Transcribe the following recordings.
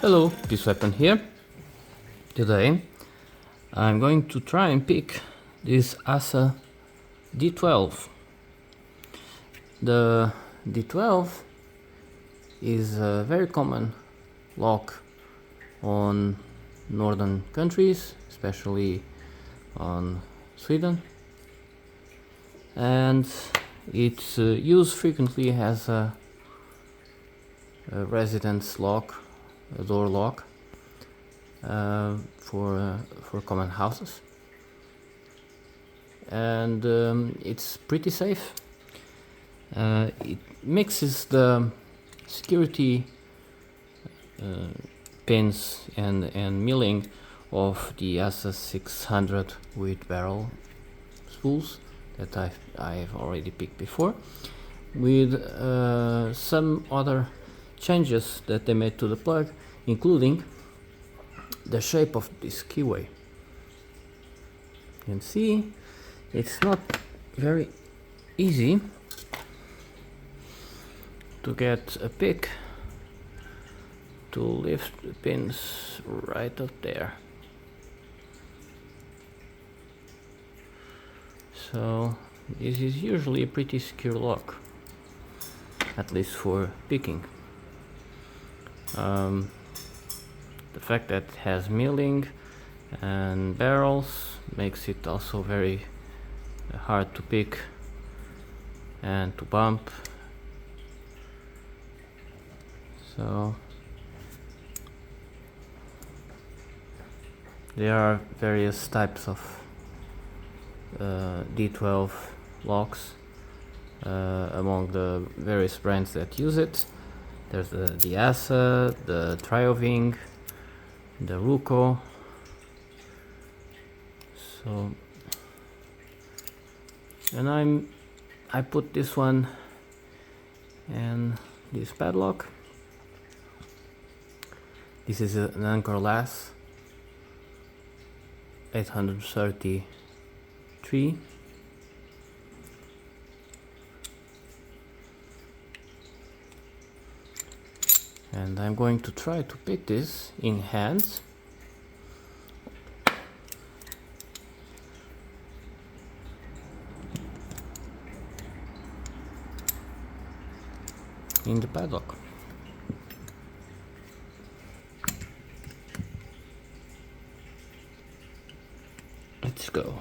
Hello, Peace Weapon here. Today I'm going to try and pick this ASSA D12. The D12 is a very common lock on northern countries, especially on Sweden, and it's used frequently as a residence lock, a door lock for common houses, and it's pretty safe. It mixes the security pins and milling of the ASSA 600 with barrel spools that I've already picked before, with some other changes that they made to the plug, including the shape of this keyway. You can see it's not very easy to get a pick to lift the pins right up there. So this is usually a pretty secure lock, at least for picking. The fact that it has milling and barrels makes it also very hard to pick and to bump. So there are various types of D12 locks among the various brands that use it. There's the ASSA, the Trioving, the Ruco. So, and I put this one and this padlock. This is an Anchor Lass 833. And I'm going to try to pick this in hand. In the padlock. Let's go.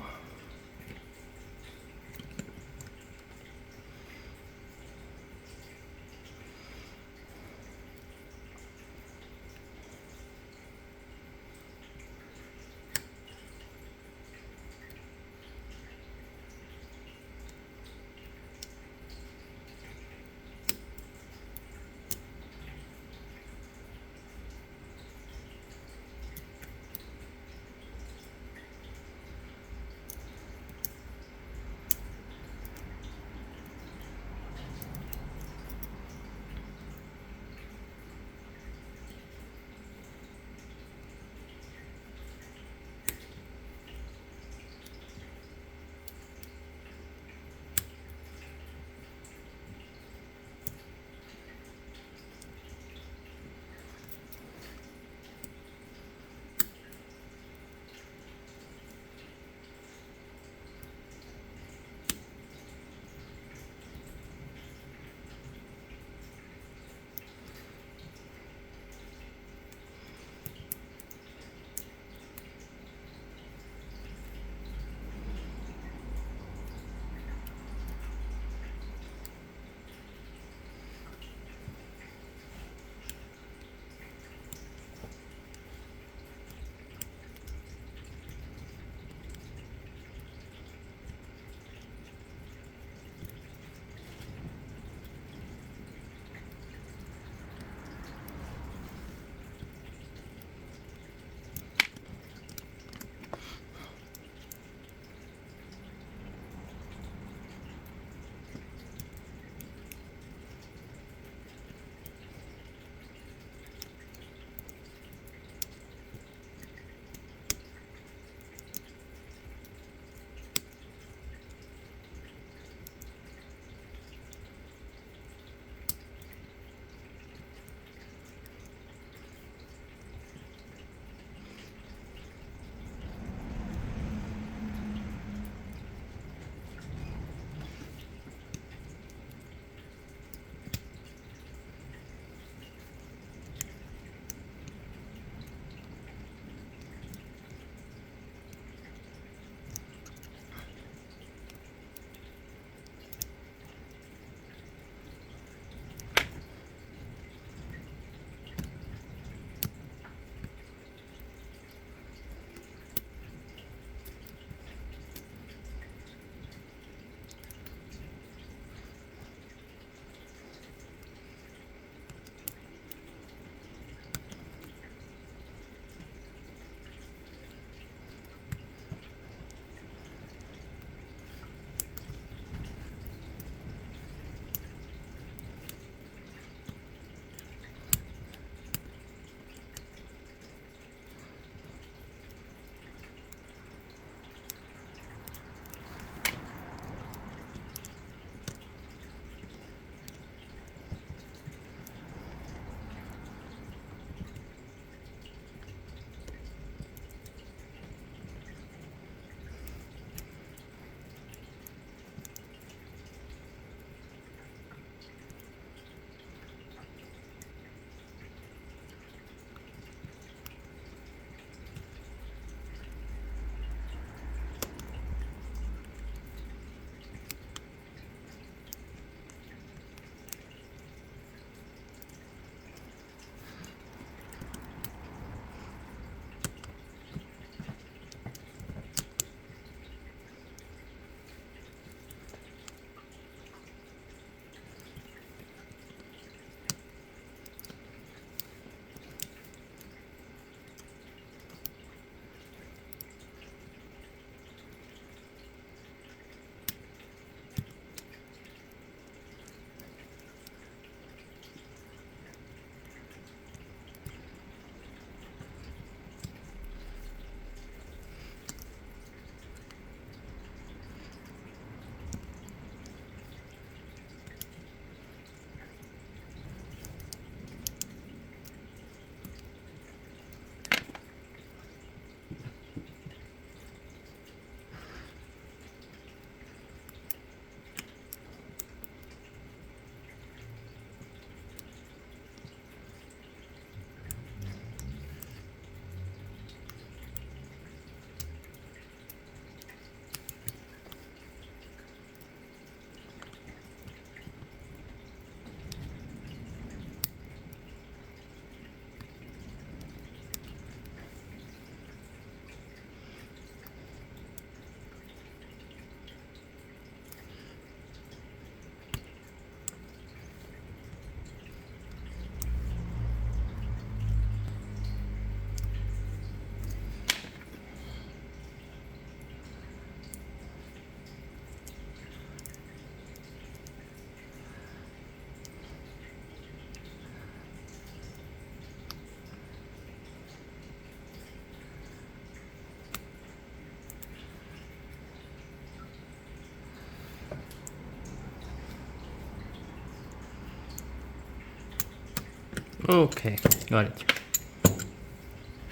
Okay, got it.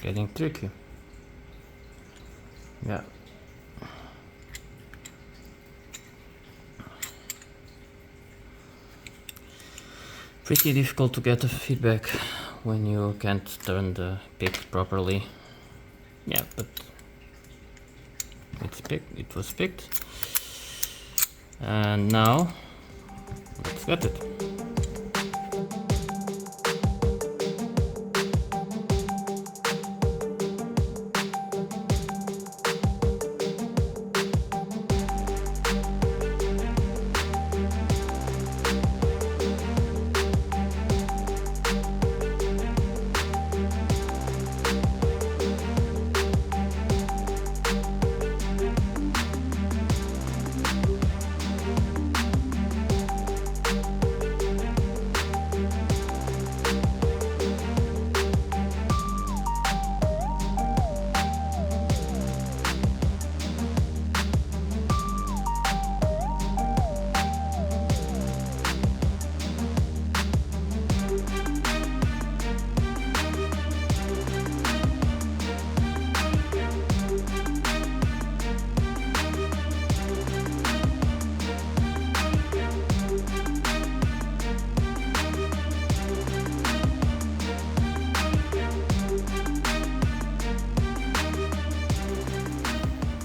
Getting tricky. Yeah. Pretty difficult to get a feedback when you can't turn the pick properly. Yeah, but it's picked. It was picked. And now let's get it.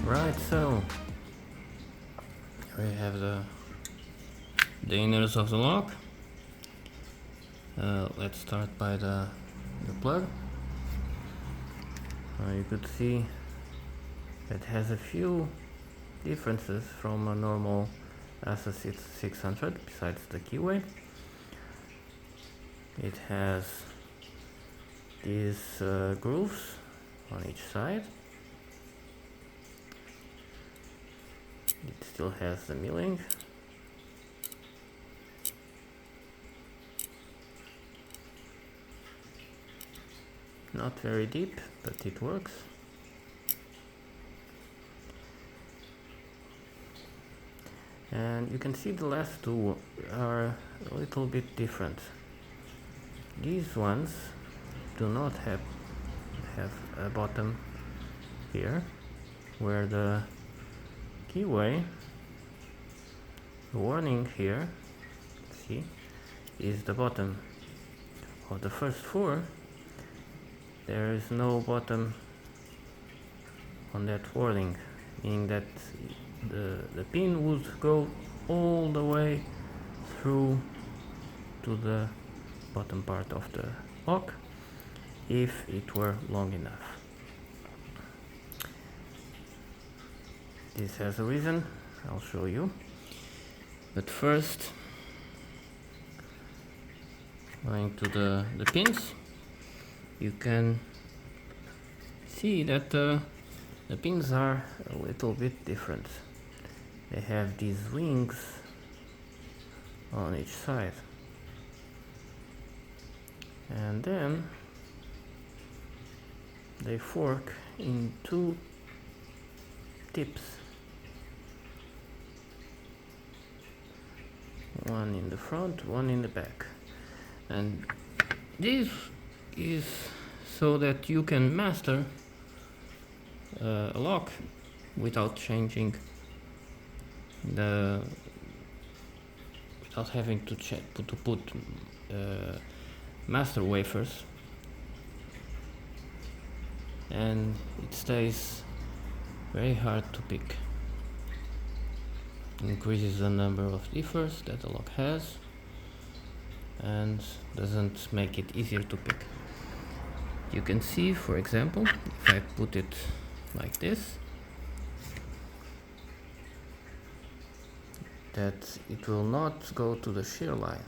Right, so we have the inners of the lock. Let's start by the plug. You could see it has a few differences from a normal ASSA 600 besides the keyway. It has these grooves on each side. It still has the milling. Not very deep, but it works. And you can see the last two are a little bit different. These ones do not have a bottom here, where the keyway, the warning here, see, is the bottom. Of the first four, there is no bottom on that warning, meaning that the pin would go all the way through to the bottom part of the lock if it were long enough. This has a reason, I'll show you. But first, going to the pins, you can see that the pins are a little bit different. They have these wings on each side, and then they fork in two tips, one in the front, one in the back. And this is so that you can master a lock without changing without having to put master wafers, and it stays very hard to pick. Increases the number of differs that the lock has and doesn't make it easier to pick. You can see, for example, if I put it like this, that it will not go to the shear line.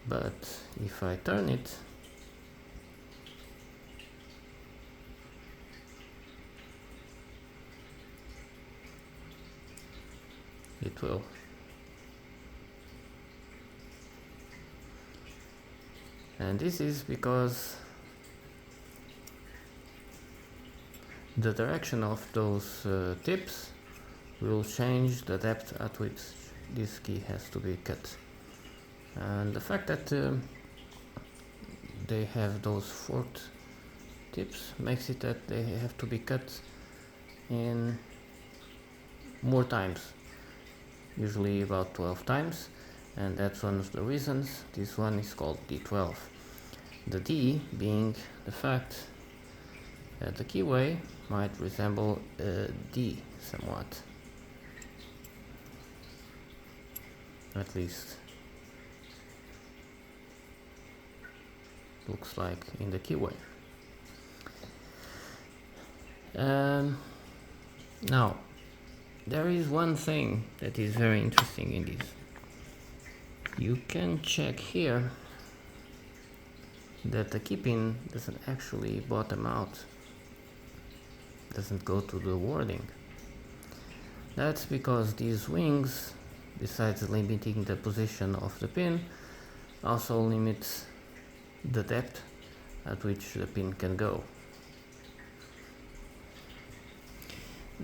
But if I turn it, it will. And this is because the direction of those tips will change the depth at which this key has to be cut. And the fact that they have those forked tips makes it that they have to be cut in more times, usually about 12 times, and that's one of the reasons this one is called D12. The D being the fact that the keyway might resemble a D somewhat, at least looks like in the keyway. Now there is one thing that is very interesting in this. You can check here that the key pin doesn't actually bottom out, doesn't go to the wording. That's because these wings, besides limiting the position of the pin, also limits the depth at which the pin can go.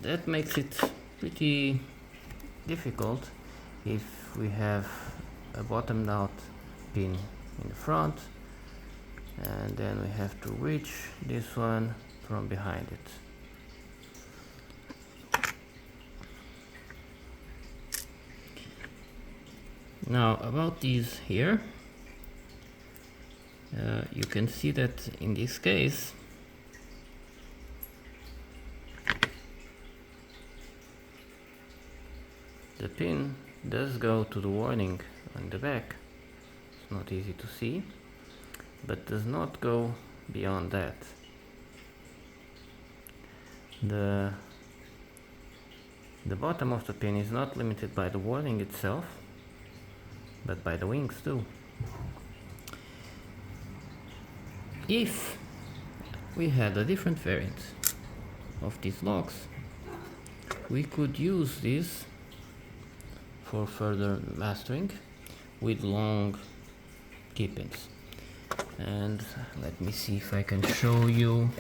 That makes it pretty difficult if we have a bottomed out pin in the front and then we have to reach this one from behind it. Now about these here, you can see that in this case the pin does go to the warning on the back. It's not easy to see, but does not go beyond that. The bottom of the pin is not limited by the warning itself, but by the wings too. If we had a different variant of these locks, we could use this for further mastering with long key pins. And let me see if I can show you.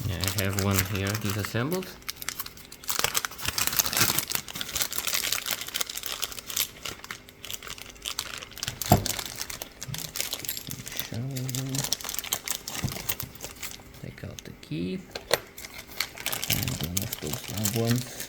I have one here disassembled. Take out the key and one of those long ones.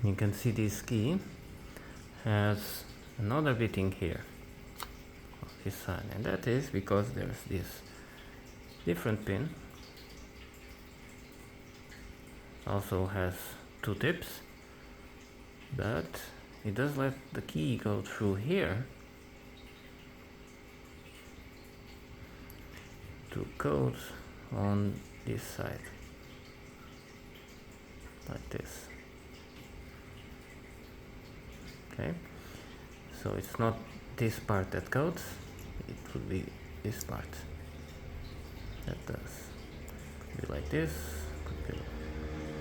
You can see this key has another bitting here on this side, and that is because there's this different pin, also has two tips, but it does let the key go through here to codes on this side, like this. Okay, so it's not this part that codes, it would be this part that does. Could be like this, could be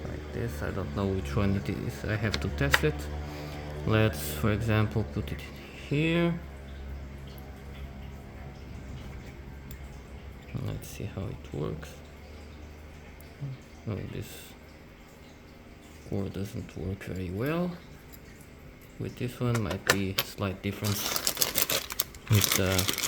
like this. I don't know which one it is, I have to test it. Let's, for example, put it here. Let's see how it works. Oh, this core doesn't work very well. With this one might be a slight difference with the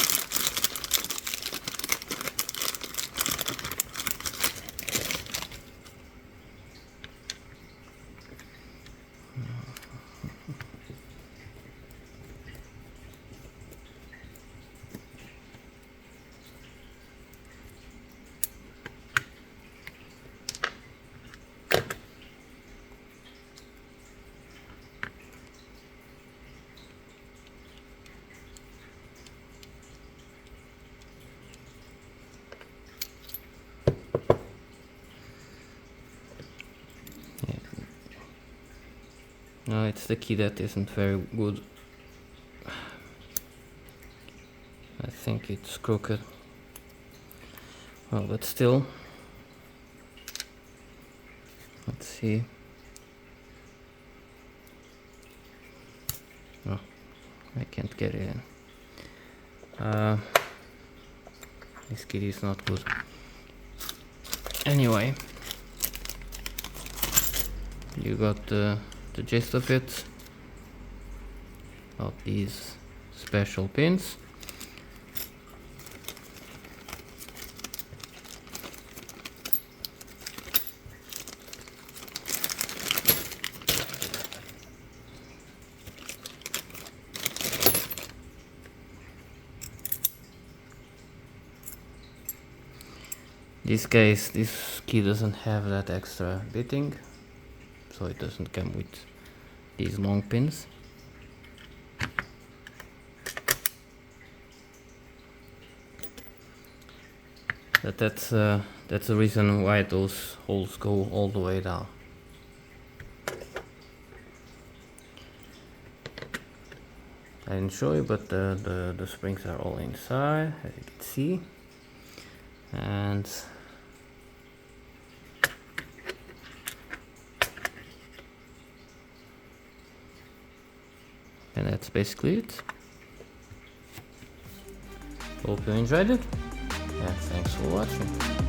no, it's the key that isn't very good. I think it's crooked. Well, but still, Let's see. Oh, I can't get it in. This kit is not good. Anyway, you got the gist of it. Got these special pins. This case, this key doesn't have that extra bitting, so it doesn't come with these long pins. But that's the reason why those holes go all the way down. I didn't show you, but the springs are all inside, as you can see. And that's basically it. Hope you enjoyed it, and thanks for watching.